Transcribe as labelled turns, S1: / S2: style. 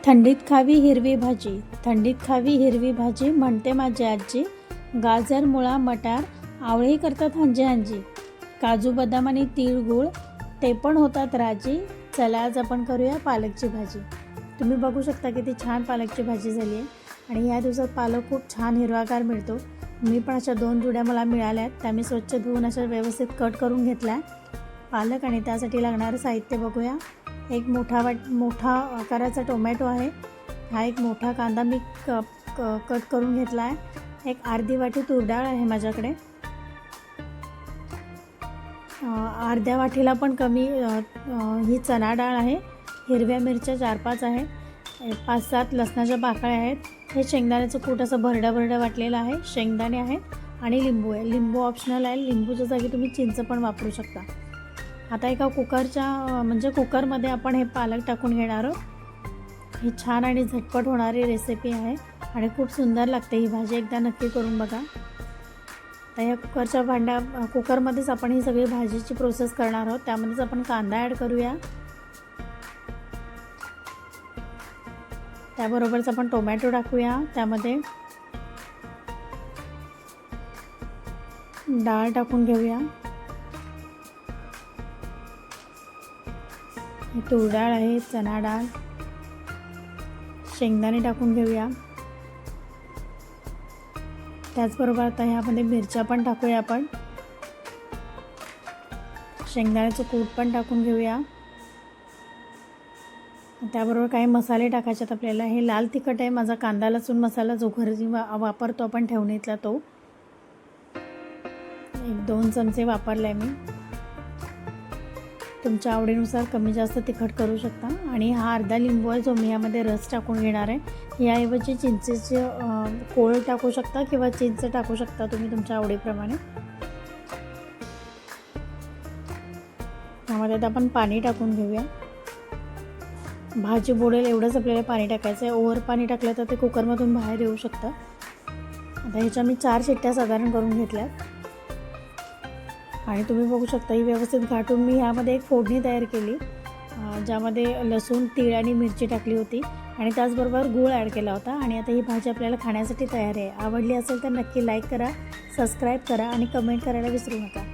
S1: थंडीत खावी हिरवी भाजी, थंडीत खावी हिरवी भाजी म्हणते माझी आजी. गाजर, मुळा, मटार, आवळेही करतात हांजी हांजी. काजू, बदाम आणि तीळ, गूळ ते पण होतात राजी. चला आज आपण करूया पालकची भाजी. तुम्ही बघू शकता किती छान पालकची भाजी झाली आहे. आणि ह्या दिवसात पालक खूप छान हिरवागार मिळतो. मी पण अशा 2 जुड्या मला मिळाल्या आहेत, त्या मी स्वच्छ धुवून अशा व्यवस्थित कट करून घेतल्या पालक. आणि त्यासाठी लागणारं साहित्य बघूया. एक मोठा आकाराचा टोमॅटो आहे. हा एक मोठा कांदा मी कट करून घेतला आहे. एक अर्धी वाटी तूर डाळ आहे माझ्याकडे. अर्ध्या वाटीला पण कमी ही चणा डाळ आहे. हिरव्या मिरच्या 4-5 आहे. 5-7 लसणाच्या पाकळ्या आहेत. हे शेंगदाण्याचं कूट असं भरडं वाटलेलं आहे. शेंगदाणे आहेत आणि लिंबू आहे. लिंबू ऑप्शनल आहे. लिंबूच्या जागी तुम्ही चिंच पण वापरू शकता. आता एका कुकरमध्ये आपण हे पालक टाकून घेणार आहोत. ही छान आणि झटपट होणारी रेसिपी आहे आणि खूप सुंदर लागते ही भाजी. एकदा नक्की करून बघा. तर या कुकरमध्येच आपण ही सगळी भाजीची प्रोसेस करणार आहोत. त्यामध्येच आपण कांदा ॲड करूया. त्याबरोबरच आपण टोमॅटो टाकूया. त्यामध्ये डाळ टाकून घेऊया. तूर डाळ आहे, चणा डाळ, शेंगदाणे टाकून घेऊया. त्याचबरोबर आता ह्यामध्ये मिरच्या पण टाकूया आपण. शेंगदाण्याचं कूट पण टाकून घेऊया. त्याबरोबर काही मसाले टाकायचे आहेत आपल्याला. हे लाल तिखट आहे माझा, कांदा लसूण मसाला जो घरी वापरतो आपण ठेवणीतला तो 1-2 चमचे वापरला आहे मी. तुमच्या आवडीनुसार कमी जास्त तिखट करू शकता. आणि हा अर्धा लिंबू आहे जो मी यामध्ये रस टाकून घेणार आहे. याऐवजी चिंचेचे कोळ टाकू शकता किंवा चिंच टाकू शकता तुम्ही तुमच्या आवडीप्रमाणे. त्यामध्ये आता आपण पाणी टाकून घेऊया. भाजी बुडेल एवढंच आपल्याला पाणी टाकायचं आहे. ओव्हर पाणी टाकलं तर ते कुकरमधून बाहेर येऊ शकतं. आता ह्याच्या मी 4 शिट्ट्या साधारण करून घेतल्यात. आणि तुम्ही बघू शकता ही व्यवस्थित घाटून मी ह्यामध्ये एक फोडणी तयार केली, ज्यामध्ये लसूण, तीळ आणि मिरची टाकली होती आणि त्याचबरोबर गूळ ॲड केला होता. आणि आता ही भाजी आपल्याला खाण्यासाठी तयार आहे. आवडली असेल तर नक्की लाईक करा, सबस्क्राईब करा आणि कमेंट करायला विसरू नका.